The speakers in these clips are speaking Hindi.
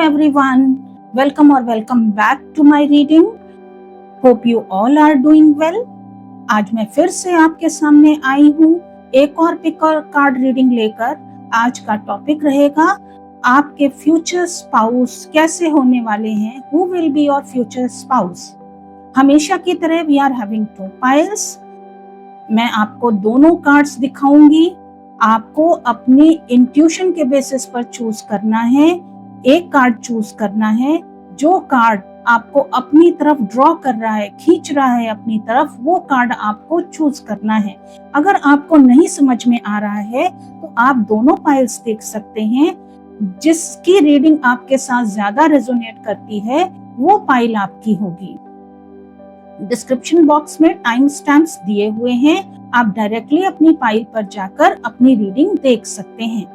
everyone, welcome back to my reading. Hope you all are doing well. आज मैं फिर से आपके सामने आई हूँ एक और पिक और कार्ड रीडिंग लेकर। आज का टॉपिक रहेगा आपके फ्यूचर स्पाउस कैसे होने वाले हैं। Who will be your future spouse? हमेशा की तरह we are having two piles. मैं आपको दोनों कार्ड्स दिखाऊंगी। आपको अपनी इंट्यूशन के बेसिस पर चूज करना है। एक कार्ड चूज करना है। जो कार्ड आपको अपनी तरफ ड्रॉ कर रहा है, खींच रहा है अपनी तरफ, वो कार्ड आपको चूज करना है। अगर आपको नहीं समझ में आ रहा है तो आप दोनों पाइल्स देख सकते हैं। जिसकी रीडिंग आपके साथ ज्यादा रेजोनेट करती है वो पाइल आपकी होगी। डिस्क्रिप्शन बॉक्स में टाइम स्टैम्प्स दिए हुए हैं, आप डायरेक्टली अपनी पाइल पर जाकर अपनी रीडिंग देख सकते हैं।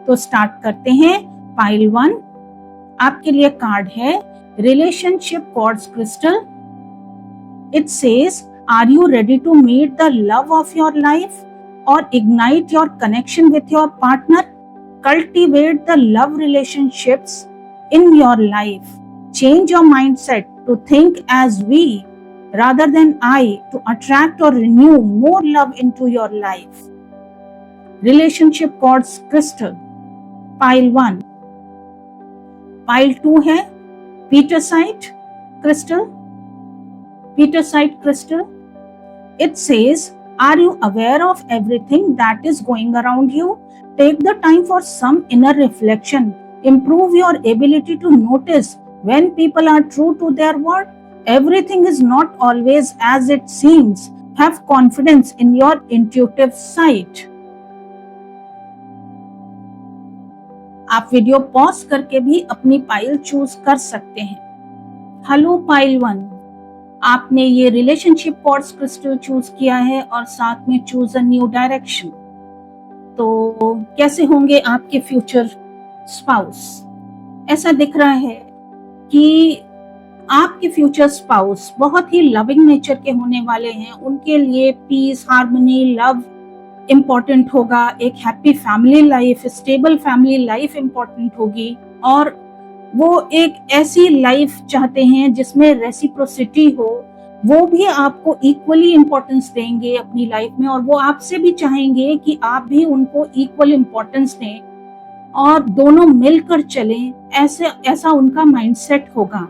तो स्टार्ट करते हैं। पाइल 1 आपके लिए कार्ड है relationship quartz crystal. It says, are you ready to meet the love of your life और ignite your connection with your partner? Cultivate the love relationships in your life. Change your mindset to think as we rather than I to attract or renew more love into your life. Relationship quartz crystal. Pile 1. Pile 2 है Petersite crystal. Petersite crystal. It says, are you aware of everything that is going around you? Take the time for some inner reflection. Improve your ability to notice when people are true to their word. Everything is not always as it seems. Have confidence in your intuitive sight. आप वीडियो पॉज करके भी अपनी पाइल चूज कर सकते हैं। हेलो पाइल 1, आपने ये रिलेशनशिप क्वार्ट्ज क्रिस्टल चूज किया है और साथ में चूज अ न्यू डायरेक्शन। तो कैसे होंगे आपके फ्यूचर स्पाउस? ऐसा दिख रहा है कि आपके फ्यूचर स्पाउस बहुत ही लविंग नेचर के होने वाले हैं। उनके लिए पीस, हार्मनी, लव इम्पोर्टेंट होगा। एक happy family life, stable family life important होगी और वो एक ऐसी लाइफ चाहते हैं जिसमें रेसिप्रोसिटी हो। वो भी आपको इक्वली इम्पोर्टेंस देंगे अपनी लाइफ में और वो आपसे भी चाहेंगे कि आप भी उनको इक्वल इम्पोर्टेंस दें और दोनों मिलकर चलें। ऐसा उनका माइंडसेट होगा।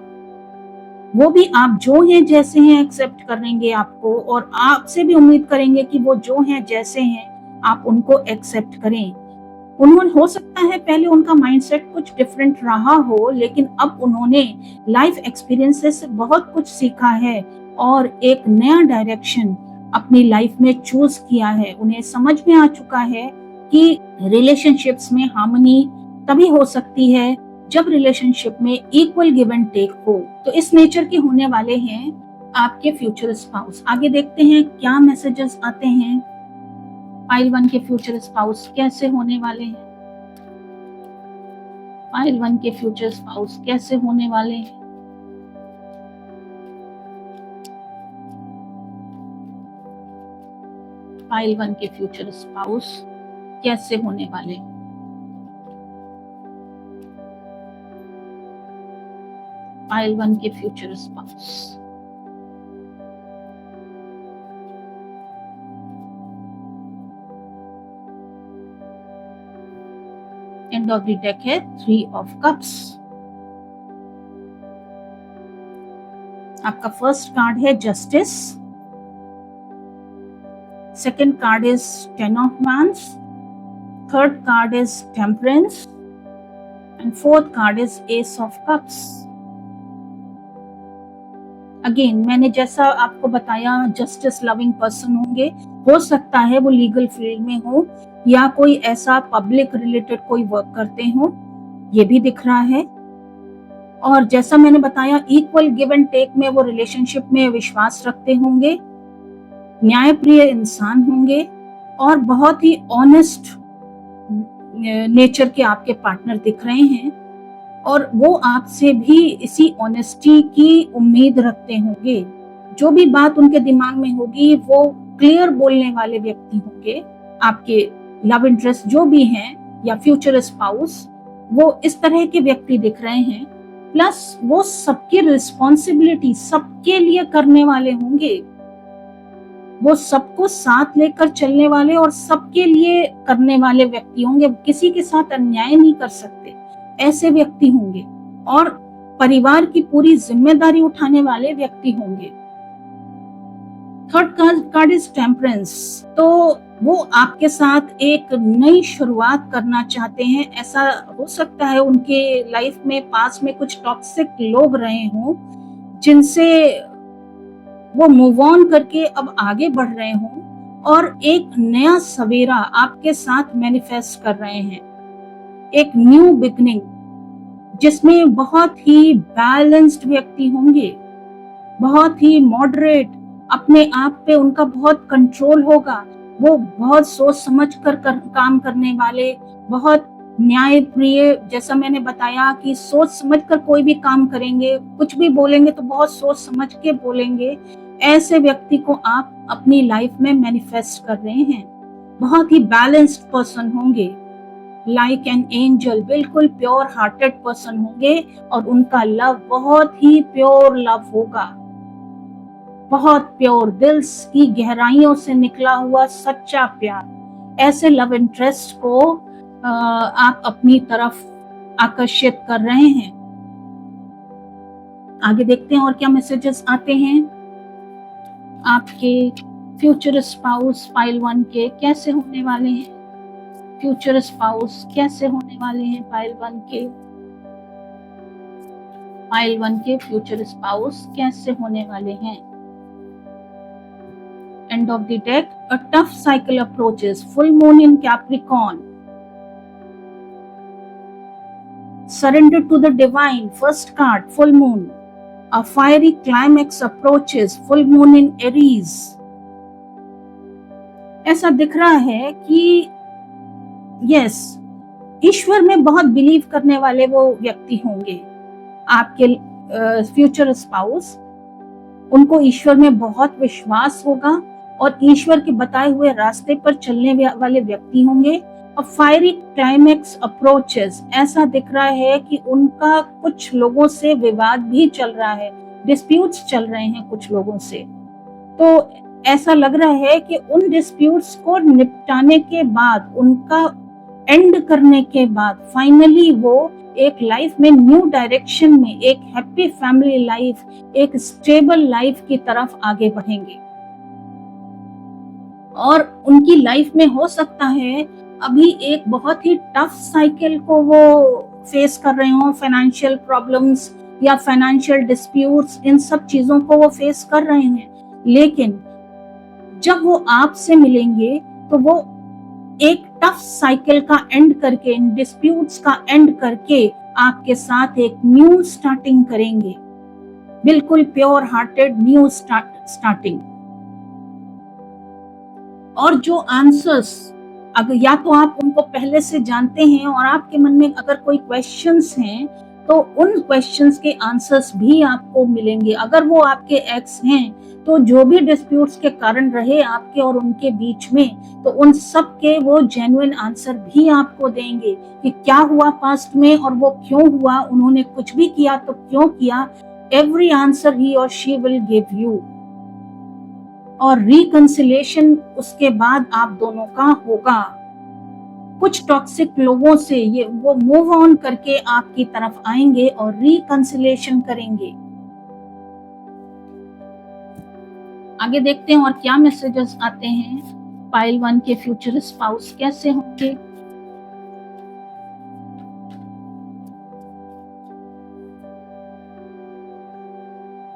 वो भी आप जो हैं जैसे हैं एक्सेप्ट करेंगे आपको और आपसे भी उम्मीद करेंगे कि वो जो हैं जैसे हैं आप उनको एक्सेप्ट करें। उन्होंने, हो सकता है पहले उनका माइंडसेट कुछ डिफरेंट रहा हो, लेकिन अब उन्होंने लाइफ एक्सपीरियंसेस से बहुत कुछ सीखा है और एक नया डायरेक्शन अपनी लाइफ में चूज किया है। उन्हें समझ में आ चुका है कि रिलेशनशिप्स में हार्मनी तभी हो सकती है जब रिलेशनशिप में इक्वल गिव एंड टेक हो। तो इस नेचर के होने वाले हैं आपके फ्यूचर स्पाउस। आगे देखते हैं क्या मैसेजेस आते हैं। पाइल 1 के फ्यूचर स्पाउस कैसे होने वाले हैं? पाइल 1 के फ्यूचर स्पाउस कैसे होने वाले हैं? पाइल 1 के फ्यूचर स्पाउस कैसे होने वाले हैं? पाइल 1 के future spouse. End of the deck है 3 ऑफ कप्स। आपका फर्स्ट कार्ड है justice, second card is 10 of wands, third card is temperance and fourth card is S of cups. Again मैंने जैसा आपको बताया, जस्टिस लविंग पर्सन होंगे। हो सकता है वो लीगल फील्ड में हो या कोई ऐसा पब्लिक रिलेटेड कोई वर्क करते हो, ये भी दिख रहा है। और जैसा मैंने बताया, इक्वल गिव एंड टेक में वो रिलेशनशिप में विश्वास रखते होंगे, न्यायप्रिय इंसान होंगे और बहुत ही ऑनेस्ट नेचर के आपके पार्टनर दिख रहे हैं और वो आपसे भी इसी ऑनेस्टी की उम्मीद रखते होंगे। जो भी बात उनके दिमाग में होगी वो क्लियर बोलने वाले व्यक्ति होंगे। आपके लव इंटरेस्ट जो भी हैं या फ्यूचर स्पाउस, वो इस तरह के व्यक्ति दिख रहे हैं। प्लस वो सबकी रिस्पॉन्सिबिलिटी सबके लिए करने वाले होंगे, वो सबको साथ लेकर चलने वाले और सबके लिए करने वाले व्यक्ति होंगे, किसी के साथ अन्याय नहीं कर सकते ऐसे व्यक्ति होंगे, और परिवार की पूरी जिम्मेदारी उठाने वाले व्यक्ति होंगे। थर्ड कार्ड इज टेम्परेंस, तो वो आपके साथ एक नई शुरुआत करना चाहते हैं। ऐसा हो सकता है उनके लाइफ में पास में कुछ टॉक्सिक लोग रहे हों जिनसे वो मूव ऑन करके अब आगे बढ़ रहे हों, और एक नया सवेरा आपके साथ मैनिफेस्ट कर रहे हैं, एक न्यू बिगनिंग जिसमें बहुत ही बैलेंस्ड व्यक्ति होंगे, बहुत ही मॉडरेट, अपने आप पे उनका बहुत कंट्रोल होगा, वो बहुत सोच समझ कर काम करने वाले, बहुत न्याय प्रिय, जैसा मैंने बताया कि सोच समझ कर कोई भी काम करेंगे, कुछ भी बोलेंगे तो बहुत सोच समझ के बोलेंगे। ऐसे व्यक्ति को आप अपनी लाइफ में मैनिफेस्ट कर रहे हैं। बहुत ही बैलेंस्ड पर्सन होंगे, लाइक एन एंजल, बिल्कुल प्योर हार्टेड पर्सन होंगे, और उनका लव बहुत ही प्योर लव होगा, बहुत प्योर, दिल की गहराइयों से निकला हुआ सच्चा प्यार। ऐसे लव इंटरेस्ट को आप अपनी तरफ आकर्षित कर रहे हैं। आगे देखते हैं और क्या मैसेजेस आते हैं। आपके फ्यूचर स्पाउस पाइल 1 के कैसे होने वाले हैं, फ्यूचर स्पाउस कैसे होने वाले हैं पाइल 1 के, पाइल 1 के फ्यूचर स्पाउस कैसे होने वाले हैं। End of the deck, a tough cycle approaches, full moon in Capricorn. Surrender to the divine, first card, full moon. A fiery climax approaches, full moon in Aries. ऐसा दिख रहा है कि यस, ईश्वर में बहुत बिलीव करने वाले वो व्यक्ति होंगे आपके फ्यूचर स्पाउस। उनको ईश्वर में बहुत विश्वास होगा और ईश्वर के बताए हुए रास्ते पर चलने वाले व्यक्ति होंगे। और फायरी क्लाइमेक्स अप्रोचेस, ऐसा दिख रहा है कि उनका कुछ लोगों से विवाद भी चल रहा है, डिस्प्यूट्स चल रहे हैं कुछ लोगों से। तो ऐसा लग रहा है कि उन डिस्प्यूट्स को निपटाने के बाद, उनका एंड करने के बाद फाइनली वो एक लाइफ में न्यू डायरेक्शन में, एक हैप्पी फैमिली लाइफ, एक स्टेबल लाइफ की तरफ आगे बढ़ेंगे। और उनकी लाइफ में हो सकता है अभी एक बहुत ही टफ साइकिल को वो फेस कर रहे हो, फाइनेंशियल प्रॉब्लम्स या फाइनेंशियल डिस्प्यूट्स, इन सब चीजों को वो फेस कर रहे हैं। लेकिन जब वो आपसे मिलेंगे तो वो एक टफ साइकिल का एंड करके, इन डिस्प्यूट्स का एंड करके आपके साथ एक न्यू स्टार्टिंग करेंगे, बिल्कुल प्योर हार्टेड न्यू स्टार्टिंग। और जो आंसर्स, अगर या तो आप उनको पहले से जानते हैं और आपके मन में अगर कोई क्वेश्चंस हैं तो उन क्वेश्चंस के आंसर्स भी आपको मिलेंगे। अगर वो आपके एक्स हैं तो जो भी डिस्प्यूट्स के कारण रहे आपके और उनके बीच में, तो उन सब के वो जेन्युइन आंसर भी आपको देंगे कि क्या हुआ पास्ट में और वो क्यों हुआ, उन्होंने कुछ भी किया तो क्यों किया। एवरी आंसर ही और शी विल गिव यू। और रिकंसिलेशन उसके बाद आप दोनों का होगा। कुछ टॉक्सिक लोगों से ये वो मूव ऑन करके आपकी तरफ आएंगे और रिकंसिलेशन करेंगे। आगे देखते हैं और क्या मैसेजेस आते हैं। पाइल 1 के फ्यूचर स्पाउस कैसे होंगे।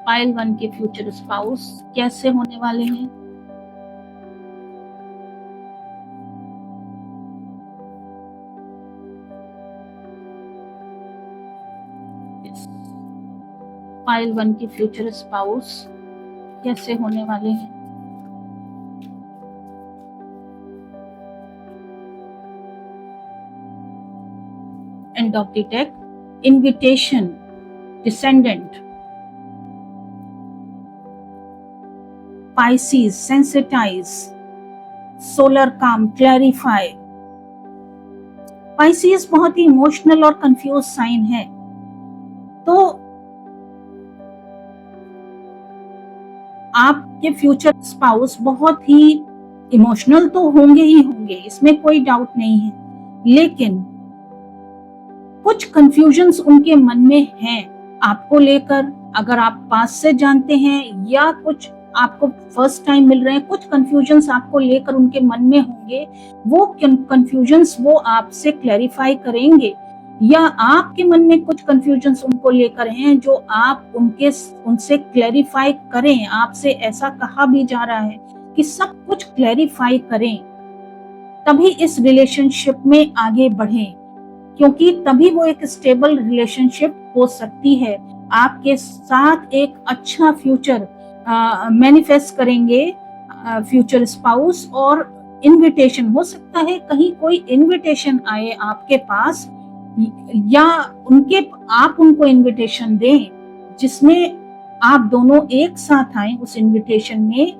पाइल 1 के फ्यूचर स्पाउस कैसे होने वाले हैं। पाइल 1 के फ्यूचर स्पाउस कैसे होने वाले हैं। End of the deck, invitation, descendant, Pisces, sensitize, solar calm, clarify, Pisces बहुत ही इमोशनल और कंफ्यूज साइन है, तो आपके फ्यूचर स्पाउस बहुत ही इमोशनल तो होंगे ही होंगे, इसमें कोई डाउट नहीं है, लेकिन कुछ कंफ्यूजन्स उनके मन में हैं आपको लेकर। अगर आप पास से जानते हैं या कुछ आपको फर्स्ट टाइम मिल रहे हैं, कुछ कंफ्यूजन्स आपको लेकर उनके मन में होंगे। वो कंफ्यूजन्स वो आपसे क्लैरिफाई करेंगे, या आपके मन में कुछ कंफ्यूजन्स उनको लेकर हैं जो आप उनसे क्लैरिफाई करें। आपसे ऐसा कहा भी जा रहा है कि सब कुछ क्लैरिफाई करें, तभी इस रिलेशनशिप में आगे बढ़ें, क्योंकि तभी वो एक स्टेबल रिलेशनशिप हो सकती है। आपके साथ एक अच्छा फ्यूचर मैनिफेस्ट करेंगे फ्यूचर स्पाउस। और इनविटेशन हो सकता है, कहीं कोई इनविटेशन आए आपके पास, या आप उनको इनविटेशन दें जिसमें आप दोनों एक साथ आए उस इनविटेशन में,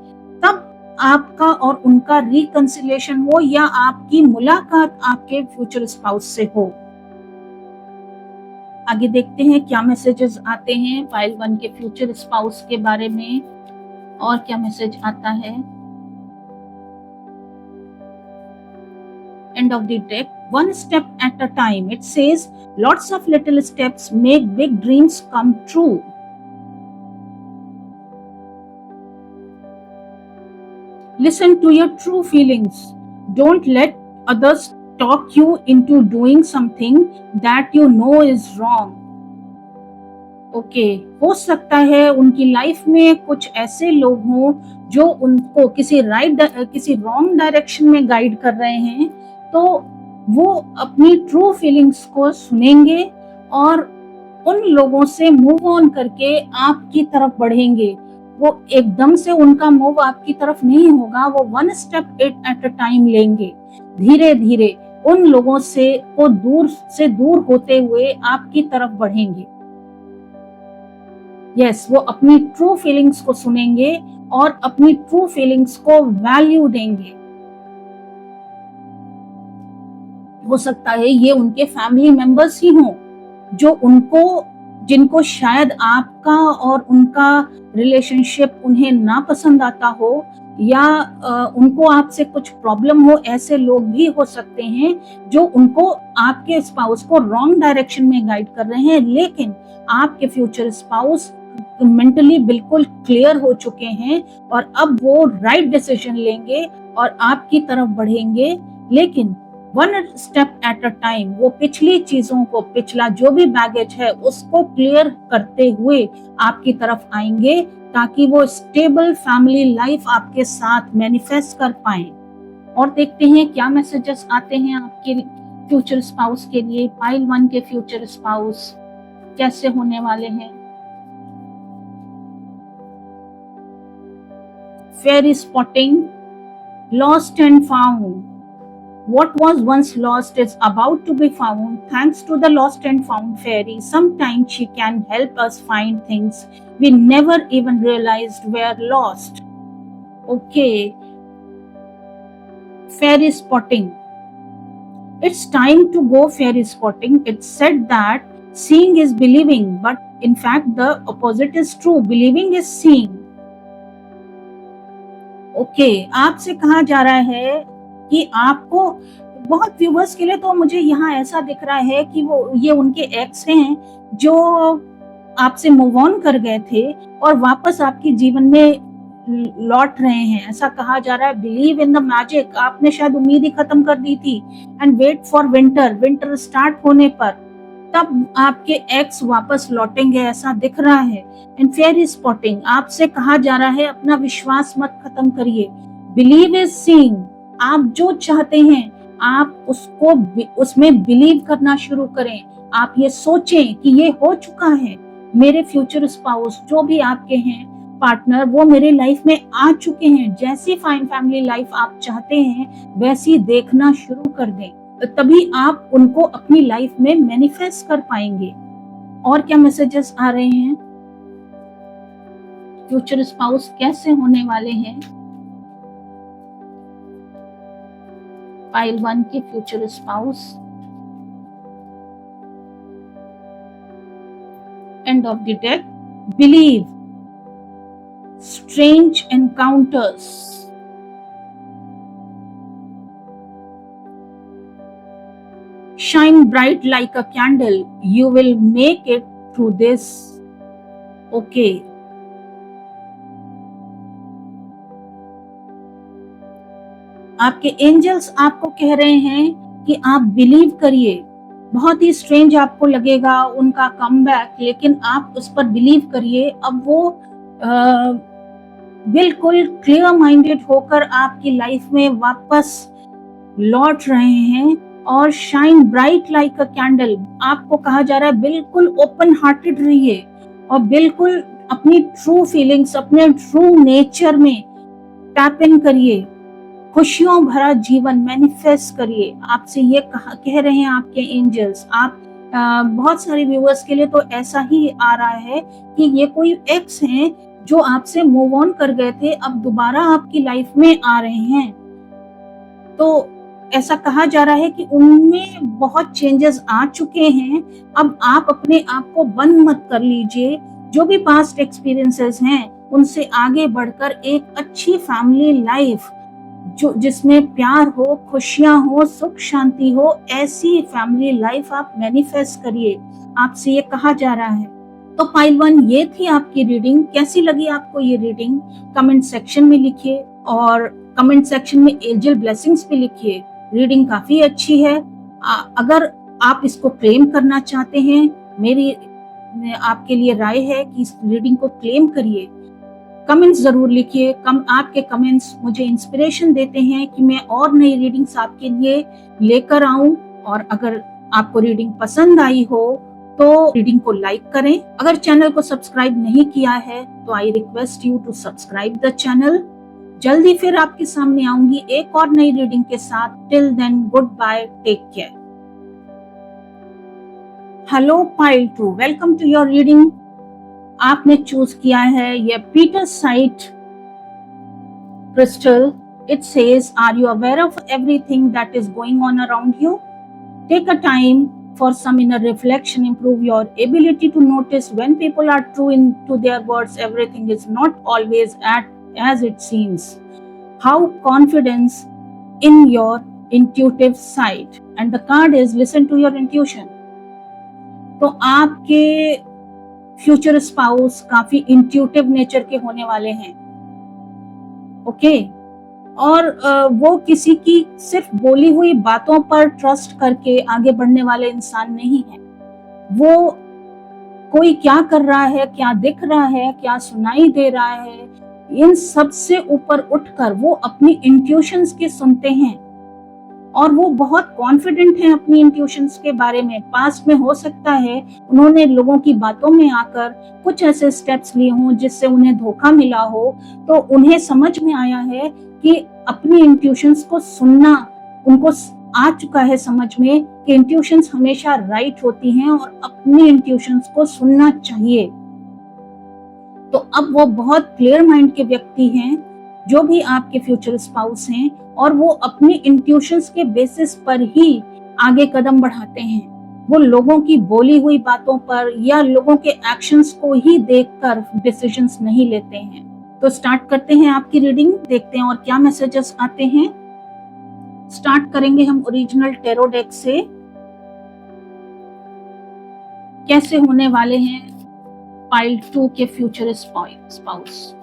तब आपका और उनका रिकंसिलिएशन हो या आपकी मुलाकात आपके फ्यूचर स्पाउस से हो। आगे देखते हैं क्या मैसेजेस आते हैं पाइल 1 के फ्यूचर स्पाउस के बारे में, और क्या मैसेज आता है। End of the deck, one step at a time. It says lots of little steps make big dreams come true. Listen to your true feelings. Don't let others talk you into doing something that you know is wrong. हो सकता है उनकी लाइफ में कुछ ऐसे लोग हों जो उनको किसी रॉन्ग डायरेक्शन में गाइड कर रहे हैं, तो वो अपनी ट्रू फीलिंग्स को सुनेंगे और उन लोगों से मूव ऑन करके आपकी तरफ बढ़ेंगे। वो एकदम से उनका मूव आपकी तरफ नहीं होगा, वो one step at a time लेंगे, धीरे धीरे उन लोगों से दूर होते हुए आपकी तरफ बढ़ेंगे। वो अपनी ट्रू फीलिंग्स को सुनेंगे और अपनी ट्रू फीलिंग्स को वैल्यू देंगे। हो सकता है ये उनके फैमिली मेंबर्स ही हों जिनको शायद आपका और उनका रिलेशनशिप उन्हें ना पसंद आता हो, या उनको आपसे कुछ प्रॉब्लम हो। ऐसे लोग भी हो सकते हैं जो उनको आपके स्पाउस को रॉन्ग डायरेक्शन में गाइड कर रहे हैं, लेकिन आपके फ्यूचर स्पाउस मेंटली बिल्कुल क्लियर हो चुके हैं और अब वो राइट डिसीजन लेंगे और आपकी तरफ बढ़ेंगे। लेकिन one step at a time, वो पिछली चीजों को, पिछला जो भी बैगेज है उसको क्लियर करते हुए आपकी तरफ आएंगे, ताकि वो स्टेबल फैमिली लाइफ आपके साथ मैनिफेस्ट कर पाए। और देखते हैं क्या मैसेजेस आते हैं आपके फ्यूचर स्पाउस के लिए। पाइल 1 के फ्यूचर स्पाउस कैसे होने वाले हैं। Fairy spotting, lost and found. What was once lost is about to be found. Thanks to the lost and found fairy, sometimes she can help us find things we never even realized were lost. Fairy spotting. It's time to go fairy spotting. It's said that seeing is believing, but in fact the opposite is true. Believing is seeing. आपसे कहा जा रहा है कि आपको, बहुत व्यूवर्स के लिए तो मुझे यहाँ ऐसा दिख रहा है कि ये उनके एक्स हैं जो आपसे मूव ऑन कर गए थे और वापस आपके जीवन में लौट रहे हैं। ऐसा कहा जा रहा है, बिलीव इन द मैजिक। आपने शायद उम्मीद ही खत्म कर दी थी, and wait for winter start होने पर तब आपके एक्स वापस लौटेंगे, ऐसा दिख रहा है। एंड फेयरी स्पॉटिंग, आपसे कहा जा रहा है अपना विश्वास मत खत्म करिए। बिलीव इज सीइंग, आप जो चाहते हैं आप उसमें बिलीव करना शुरू करें। आप ये सोचें कि ये हो चुका है, मेरे फ्यूचर स्पाउस जो भी आपके हैं पार्टनर, वो मेरे लाइफ में आ चुके हैं। जैसी फाइन फैमिली लाइफ आप चाहते हैं वैसी देखना शुरू कर दें, तभी आप उनको अपनी लाइफ में मैनिफेस्ट कर पाएंगे। और क्या मैसेजेस आ रहे हैं, फ्यूचर स्पाउस कैसे होने वाले हैं। पाइल 1 के future spouse End of the deck, believe, strange encounters. Shine bright like a candle, you will make it through this. Okay. आपके एंजल्स आपको कह रहे हैं कि आप बिलीव करिए। बहुत ही स्ट्रेंज आपको लगेगा उनका कमबैक, लेकिन आप उस पर बिलीव करिए। अब वो बिल्कुल क्लियर माइंडेड होकर आपकी लाइफ में वापस लौट रहे हैं। और शाइन ब्राइट लाइक अ कैंडल, आपको कहा जा रहा है बिल्कुल ओपन हार्टेड रहिए और बिल्कुल अपनी ट्रू फीलिंग्स, अपने ट्रू नेचर में टैप इन करिए। खुशियों भरा जीवन मैनिफेस्ट करिए। आपसे ये कह रहे हैं आपके एंजल्स। आप बहुत सारे व्यूअर्स के लिए तो ऐसा ही आ रहा है कि ये कोई एक्स हैं जो आपसे मूव ऑन कर गए थे, अब दोबारा आपकी लाइफ में आ रहे हैं। तो ऐसा कहा जा रहा है कि उनमें बहुत चेंजेस आ चुके हैं। अब आप अपने आप को बंद मत कर लीजिए। जो भी पास्ट एक्सपीरियंसेस हैं उनसे आगे बढ़कर एक अच्छी फैमिली लाइफ जो जिसमें प्यार हो, खुशियां हो, सुख शांति हो, ऐसी फैमिली लाइफ आप मैनिफेस्ट करिए। आपसे ये कहा जा रहा है। तो पाइल 1, ये थी आपकी रीडिंग। कैसी लगी आपको ये रीडिंग? कमेंट सेक्शन में लिखिए और कमेंट सेक्शन में एंजल ब्लेसिंग्स भी लिखिए। रीडिंग काफी अच्छी है। अगर आप इसको क्लेम करना चाहते हैं, मेरी आपके लिए राय है कि इस रीडिंग को क्लेम करिए। कमेंट्स जरूर लिखिए। आपके कमेंट्स मुझे इंस्पिरेशन देते हैं कि मैं और नई रीडिंग्स आपके लिए लेकर आऊं। और अगर आपको रीडिंग पसंद आई हो तो रीडिंग को लाइक करें। अगर चैनल को सब्सक्राइब नहीं किया है तो I request you to subscribe the channel. जल्दी फिर आपके सामने आऊंगी एक और नई रीडिंग के साथ। Till then, good bye, take care. Hello pile 2, welcome to your reading. आपने चूज किया है ये pietersite crystal. It says, are you aware of everything that is going on around you? Take a time for some inner reflection. Improve your ability to notice when people are true into their words. Everything is not always as it seems. How confidence in your intuitive side. And the card is listen to your intuition. तो आपके फ्यूचर स्पाउस काफी इंट्यूटिव नेचर के होने वाले हैं। ओके। और वो किसी की सिर्फ बोली हुई बातों पर ट्रस्ट करके आगे बढ़ने वाले इंसान नहीं है। वो कोई क्या कर रहा है, क्या दिख रहा है, क्या सुनाई दे रहा है, इन सब से ऊपर उठकर वो अपनी इंट्यूशंस के सुनते हैं और वो बहुत कॉन्फिडेंट हैं अपनी इंट्यूशंस के बारे में। पास्ट में हो सकता है उन्होंने लोगों की बातों में आकर कुछ ऐसे स्टेप्स लिए हों जिससे उन्हें धोखा मिला हो, तो उन्हें समझ में आया है कि अपनी इंट्यूशंस को सुनना, उनको आ चुका है समझ में कि इंट्यूशंस हमेशा राइट होती हैं और अपनी इंट्यूशंस को सुनना चाहिए। तो अब वो बहुत क्लियर माइंड के व्यक्ति हैं जो भी आपके फ्यूचर स्पाउस हैं, और वो अपनी इंट्यूशंस के बेसिस पर ही आगे कदम बढ़ाते हैं। वो लोगों की बोली हुई बातों पर या लोगों के एक्शंस को ही देखकर डिसीजंस नहीं लेते हैं। तो स्टार्ट करते हैं आपकी रीडिंग, देखते हैं और क्या मैसेजेस आते हैं। स्टार्ट करेंगे हम ओरिजिनल टैरो डेक से। कैसे होने वाले हैं पाइल 2 के फ्यूचर स्पाउस।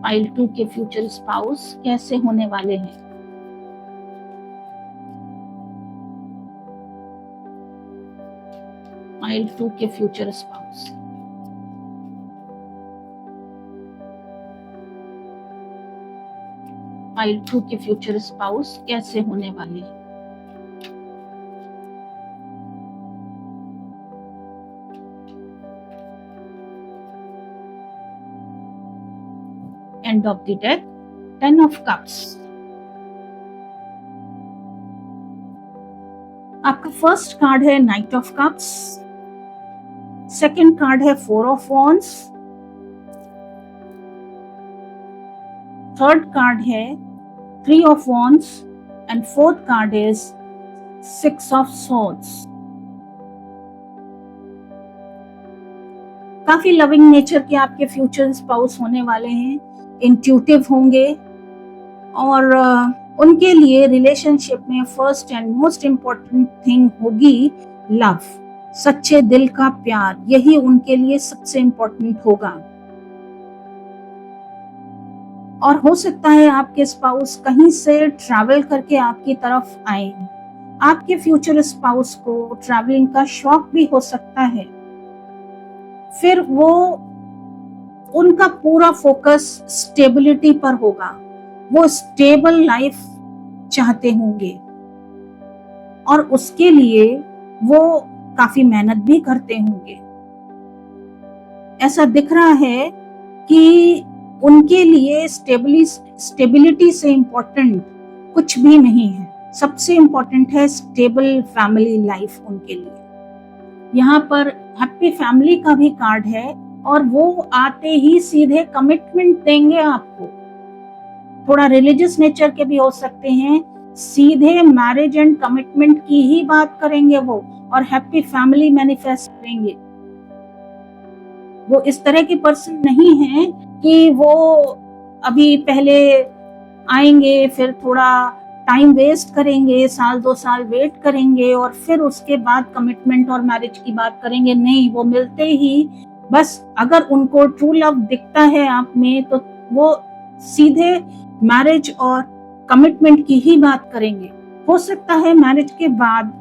पाइल 2 के फ्यूचर स्पाउस कैसे होने वाले हैं। पाइल 2 के फ्यूचर स्पाउस। पाइल 2 के फ्यूचर स्पाउस कैसे होने वाले हैं। End of the deck, 10 of Cups. आपका फर्स्ट कार्ड है night of cups, second card है 4 ऑफ वॉन्ड्स, थर्ड कार्ड है 3 of wands and fourth card is 6 of swords. काफी लविंग नेचर के आपके फ्यूचर स्पाउस होने वाले हैं, इंट्यूटिव होंगे और उनके लिए रिलेशनशिप में first and most important thing होगी लव, सच्चे दिल का प्यार। यही उनके लिए सबसे इम्पोर्टेंट होगा। और हो सकता है आपके स्पाउस कहीं से ट्रैवल करके आपकी तरफ आए। आपके फ्यूचर स्पाउस को ट्रैवलिंग का शौक भी हो सकता है। फिर वो उनका पूरा फोकस स्टेबिलिटी पर होगा। वो स्टेबल लाइफ चाहते होंगे और उसके लिए वो काफी मेहनत भी करते होंगे। ऐसा दिख रहा है कि उनके लिए स्टेबिलिटी से इम्पोर्टेंट कुछ भी नहीं है। सबसे इम्पोर्टेंट है स्टेबल फैमिली लाइफ उनके लिए। यहाँ पर हैप्पी फैमिली का भी कार्ड है और वो आते ही सीधे कमिटमेंट देंगे आपको। थोड़ा रिलीजियस नेचर के भी हो सकते हैं, सीधे मैरिज एंड कमिटमेंट की ही बात करेंगे वो, और हैप्पी फैमिली मैनिफेस्ट करेंगे। वो इस तरह के पर्सन नहीं है कि वो अभी पहले आएंगे फिर थोड़ा टाइम वेस्ट करेंगे, साल 2 साल वेट करेंगे और फिर उसके बाद कमिटमेंट और मैरिज की बात करेंगे। नहीं, वो मिलते ही बस अगर उनको ट्रू लव दिखता है आप में तो वो सीधे मैरिज और कमिटमेंट की ही बात करेंगे। हो सकता है मैरिज के बाद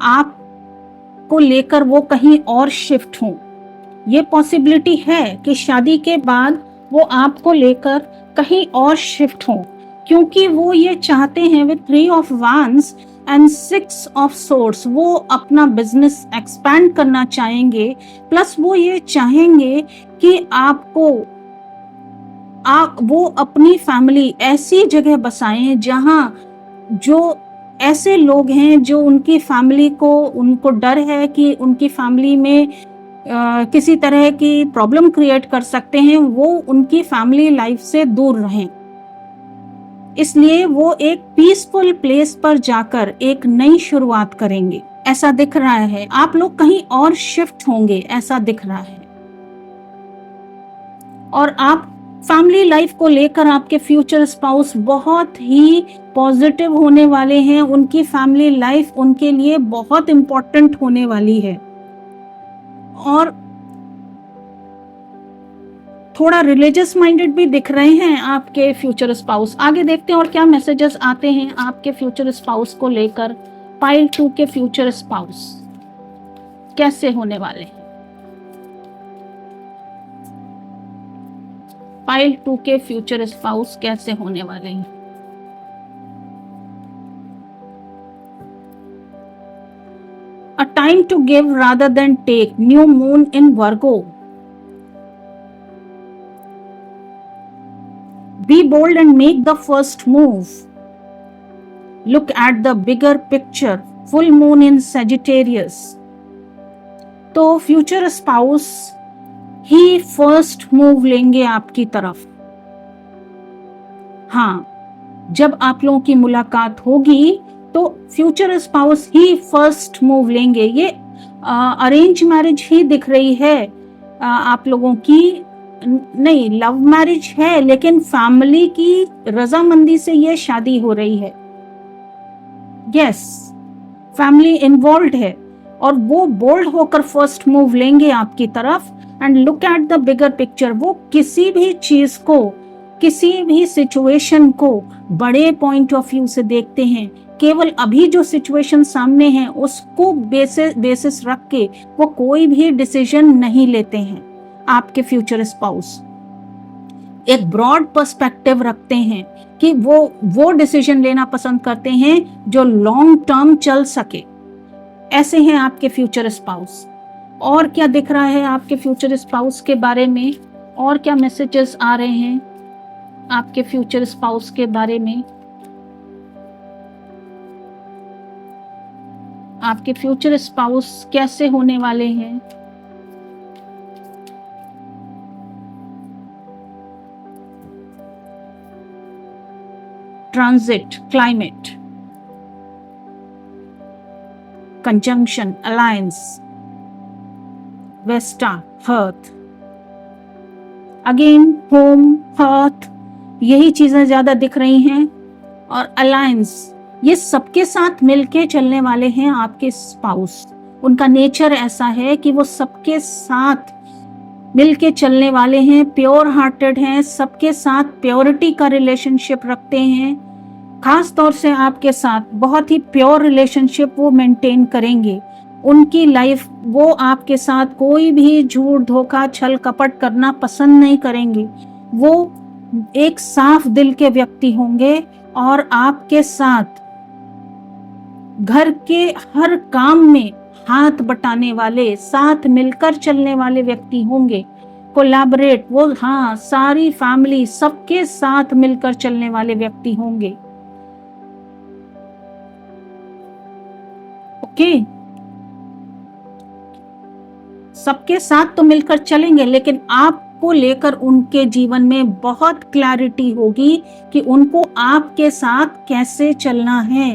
आपको लेकर वो कहीं और शिफ्ट हों। ये पॉसिबिलिटी है कि शादी के बाद वो आपको लेकर कहीं और शिफ्ट हों, क्योंकि वो ये चाहते हैं विद 3 ऑफ वांस एंड 6 ऑफ सोर्ड्स वो अपना बिजनेस एक्सपैंड करना चाहेंगे। प्लस वो ये चाहेंगे कि वो अपनी फैमिली ऐसी जगह बसाएं जहां जो ऐसे लोग हैं जो उनकी फैमिली को, उनको डर है कि उनकी फैमिली में किसी तरह की प्रॉब्लम क्रिएट कर सकते हैं, वो उनकी फैमिली लाइफ से दूर रहें। इसलिए वो एक पीसफुल प्लेस पर जाकर एक नई शुरुआत करेंगे, ऐसा दिख रहा है। आप लोग कहीं और शिफ्ट होंगे, ऐसा दिख रहा है। और आप फैमिली लाइफ को लेकर आपके फ्यूचर स्पाउस बहुत ही पॉजिटिव होने वाले हैं। उनकी फैमिली लाइफ उनके लिए बहुत इंपॉर्टेंट होने वाली है और थोड़ा रिलीजियस माइंडेड भी दिख रहे हैं आपके फ्यूचर स्पाउस। आगे देखते हैं और क्या मैसेजेस आते हैं आपके फ्यूचर स्पाउस को लेकर। पाइल 2 के फ्यूचर स्पाउस कैसे होने वाले हैं? पाइल 2 के फ्यूचर स्पाउस कैसे होने वाले हैं? A time to give rather than take. New moon in Virgo. Be bold and make the first move. Look at the bigger picture. Full moon in Sagittarius. तो फ्यूचर स्पाउस ही फर्स्ट मूव लेंगे आपकी तरफ। हाँ, जब आप लोगों की मुलाकात होगी तो फ्यूचर स्पाउस ही फर्स्ट मूव लेंगे। ये अरेंज मैरिज ही दिख रही है आप लोगों की। नहीं, लव मैरिज है लेकिन फैमिली की रजामंदी से ये शादी हो रही है। यस, फैमिली इन्वॉल्व है और वो बोल्ड होकर फर्स्ट मूव लेंगे आपकी तरफ। And look at the bigger picture. वो किसी भी चीज को, किसी भी सिचुएशन को बड़े पॉइंट ऑफ व्यू से देखते हैं। केवल अभी जो सिचुएशन सामने है उसको बेसिस रख के वो कोई भी डिसीजन नहीं लेते हैं। आपके फ्यूचर स्पाउस एक ब्रॉड पर्सपेक्टिव रखते हैं कि वो डिसीजन लेना पसंद करते हैं जो लॉन्ग टर्म चल सके। ऐसे हैं आपके फ्यूचर स्पाउस। और क्या दिख रहा है आपके फ्यूचर स्पाउस के बारे में? और क्या मैसेजेस आ रहे हैं आपके फ्यूचर स्पाउस के बारे में? आपके फ्यूचर स्पाउस कैसे होने वाले हैं? Transit, climate, conjunction, alliance, Vesta, hearth. Again home, hearth, यही चीजें ज्यादा दिख रही हैं। और अलायंस, ये सबके साथ मिलके चलने वाले हैं आपके स्पाउस। उनका नेचर ऐसा है कि वो सबके साथ मिलके चलने वाले हैं, प्योर हार्टेड हैं, सबके साथ प्योरिटी का रिलेशनशिप रखते हैं। खास तौर से आपके साथ बहुत ही प्योर रिलेशनशिप वो मेंटेन करेंगे। उनकी लाइफ, वो आपके साथ कोई भी झूठ, धोखा, छल कपट करना पसंद नहीं करेंगे। वो एक साफ दिल के व्यक्ति होंगे और आपके साथ घर के हर काम में हाथ बटाने वाले, साथ मिलकर चलने वाले व्यक्ति होंगे। कोलैबोरेट, वो हाँ, सारी फैमिली सबके साथ मिलकर चलने वाले व्यक्ति होंगे। ओके, सबके साथ तो मिलकर चलेंगे, लेकिन आपको लेकर उनके जीवन में बहुत क्लैरिटी होगी कि उनको आपके साथ कैसे चलना है।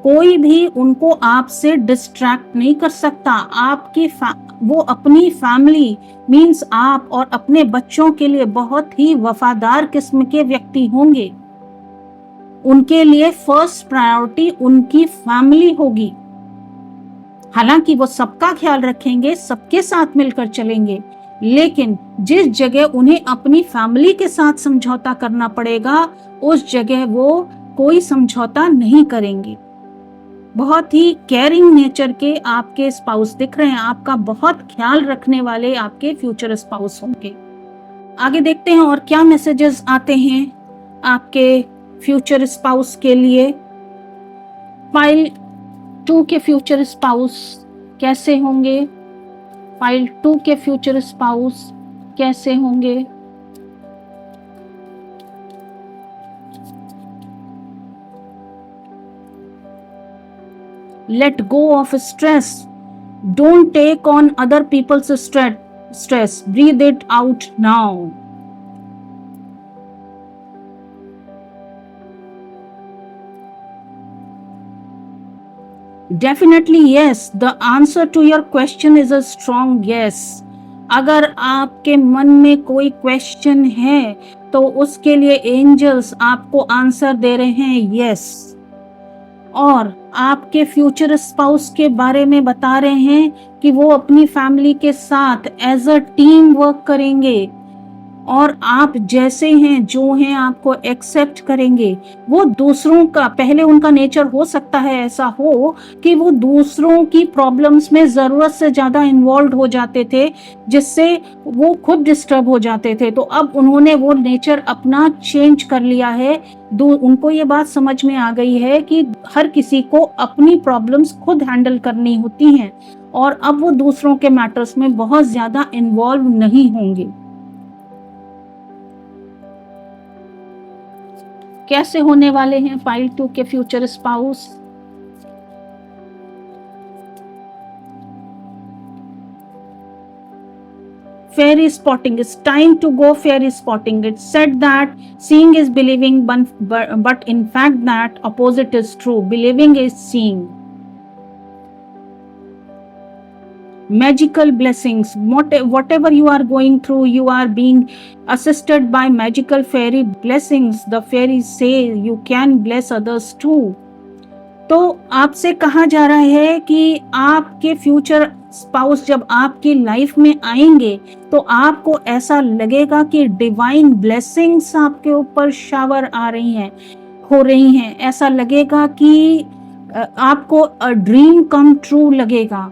कोई भी उनको आपसे डिस्ट्रैक्ट नहीं कर सकता। वो अपनी फैमिली मीन्स आप और अपने बच्चों के लिए बहुत ही वफादार किस्म के व्यक्ति होंगे। उनके लिए फर्स्ट प्रायोरिटी उनकी फैमिली होगी। हालांकि वो सबका ख्याल रखेंगे, सबके साथ मिलकर चलेंगे, लेकिन जिस जगह उन्हें अपनी फैमिली के साथ समझौता करना पड़ेगा, उस जगह वो कोई समझौता नहीं करेंगे। बहुत ही केयरिंग नेचर के आपके स्पाउस दिख रहे हैं। आपका बहुत ख्याल रखने वाले आपके फ्यूचर स्पाउस होंगे। आगे देखते हैं और क्या मैसेजेस आते हैं आपके फ्यूचर स्पाउस के लिए। पाइल 2 के फ्यूचर स्पाउस कैसे होंगे? पाइल 2 के फ्यूचर स्पाउस कैसे होंगे? Let go of stress. Don't take on other people's stress. Breathe it out now. Definitely yes. The answer to your question is a strong yes. अगर आपके मन में कोई क्वेश्चन है तो उसके लिए एंजल्स आपको आंसर दे रहे हैं yes. और आपके फ्यूचर स्पाउस के बारे में बता रहे हैं कि वो अपनी फैमिली के साथ एज अ टीम वर्क करेंगे और आप जैसे हैं, जो हैं, आपको एक्सेप्ट करेंगे। वो दूसरों का, पहले उनका नेचर हो सकता है ऐसा हो कि वो दूसरों की प्रॉब्लम्स में जरूरत से ज्यादा इन्वॉल्व हो जाते थे, जिससे वो खुद डिस्टर्ब हो जाते थे। तो अब उन्होंने वो नेचर अपना चेंज कर लिया है। उनको ये बात समझ में आ गई है कि हर किसी को अपनी प्रॉब्लम्स खुद हैंडल करनी होती हैं और अब वो दूसरों के मैटर्स में बहुत ज्यादा इन्वॉल्व नहीं होंगे। कैसे होने वाले हैं पाइल 2 के future spouse? Fairy spotting. It's time to go fairy spotting. It's said that seeing is believing, but in fact that opposite is true. Believing is seeing. Magical blessings. Whatever you are going through, you are being assisted by magical fairy blessings. The fairies say you can bless others too. तो आपसे कहा जा रहा है कि आपके फ्यूचर स्पाउस जब आपकी लाइफ में आएंगे तो आपको ऐसा लगेगा कि डिवाइन ब्लेसिंग्स आपके ऊपर शावर आ रही हैं, हो रही हैं। ऐसा लगेगा कि आपको ड्रीम कम ट्रू लगेगा।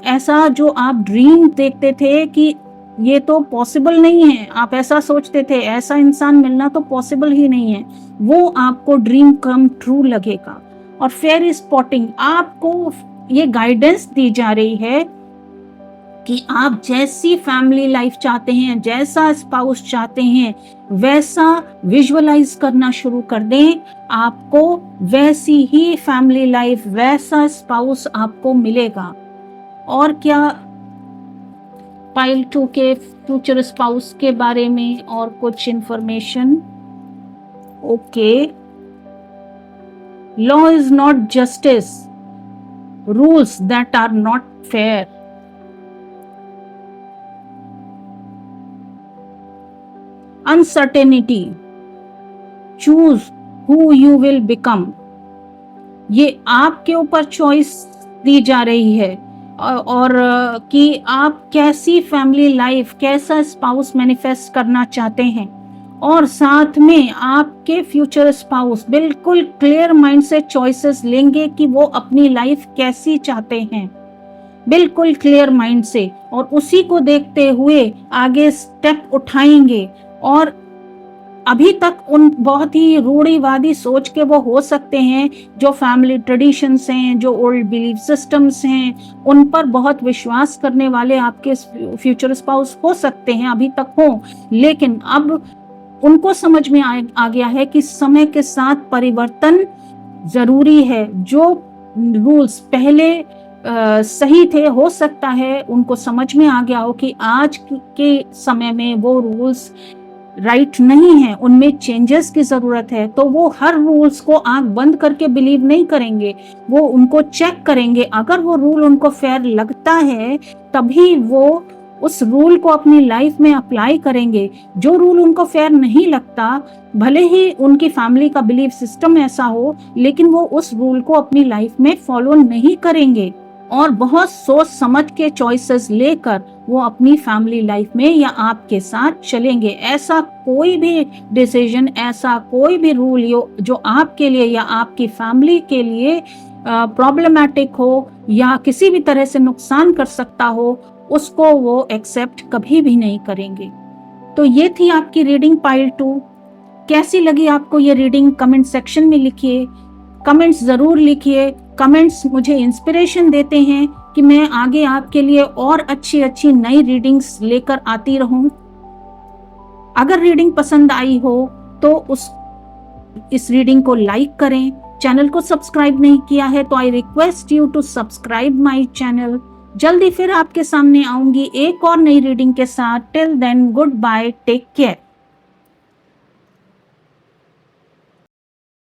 ऐसा जो आप ड्रीम देखते थे कि ये तो पॉसिबल नहीं है, आप ऐसा सोचते थे ऐसा इंसान मिलना तो पॉसिबल ही नहीं है, वो आपको ड्रीम कम ट्रू लगेगा। और फेयरी स्पॉटिंग, आपको ये गाइडेंस दी जा रही है कि आप जैसी फैमिली लाइफ चाहते हैं, जैसा स्पाउस चाहते हैं, वैसा विजुअलाइज करना शुरू कर दें। आपको वैसी ही फैमिली लाइफ, वैसा स्पाउस आपको मिलेगा। और क्या पाइल 2 के फ्यूचर स्पाउस के बारे में और कुछ information? Okay, law is not justice, rules that are not fair. Uncertainty, choose who you will become, ये आपके ऊपर चॉइस दी जा रही है। और कि आप कैसी फैमिली लाइफ, कैसा स्पाउस मैनिफेस्ट करना चाहते हैं। और साथ में आपके फ्यूचर स्पाउस बिल्कुल क्लियर माइंड से चॉइसेस लेंगे कि वो अपनी लाइफ कैसी चाहते हैं, बिल्कुल क्लियर माइंड से, और उसी को देखते हुए आगे स्टेप उठाएंगे। और अभी तक उन बहुत ही रूढ़िवादी सोच के वो हो सकते हैं, जो फैमिली ट्रेडिशंस हैं, जो ओल्ड बिलीफ सिस्टम्स हैं, उन पर बहुत विश्वास करने वाले आपके फ्यूचर स्पाउस हो सकते हैं, अभी तक हो। लेकिन अब उनको समझ में आ गया है कि समय के साथ परिवर्तन जरूरी है। जो रूल्स पहले सही थे, हो सकता है उनको समझ में आ गया हो कि आज के समय में वो रूल्स राइट नहीं है, उनमें चेंजेस की जरूरत है। तो वो हर रूल्स को आंख बंद करके बिलीव नहीं करेंगे, वो उनको चेक करेंगे। अगर वो रूल उनको फेयर लगता है तभी वो उस रूल को अपनी लाइफ में अप्लाई करेंगे। जो रूल उनको फेयर नहीं लगता, भले ही उनकी फैमिली का बिलीफ सिस्टम ऐसा हो, लेकिन वो उस रूल को अपनी लाइफ में फॉलो नहीं करेंगे और बहुत सोच समझ के चॉइसेस लेकर वो अपनी फैमिली लाइफ में या आपके साथ चलेंगे। ऐसा कोई भी डिसीजन, ऐसा कोई भी रूल जो आपके लिए या आपकी फैमिली के लिए प्रॉब्लमैटिक हो या किसी भी तरह से नुकसान कर सकता हो, उसको वो एक्सेप्ट कभी भी नहीं करेंगे। तो ये थी आपकी रीडिंग पाइल 2। कैसी लगी आपको ये रीडिंग? कमेंट सेक्शन में लिखिए, कमेंट्स जरूर लिखिए। कमेंट्स मुझे इंस्पिरेशन देते हैं कि मैं आगे आपके लिए और अच्छी अच्छी नई रीडिंग्स लेकर आती रहूं। अगर रीडिंग पसंद आई हो तो इस रीडिंग को लाइक करें। चैनल को सब्सक्राइब नहीं किया है तो I request you to subscribe my channel. जल्दी फिर आपके सामने आऊंगी एक और नई रीडिंग के साथ। Till then, good bye, take care.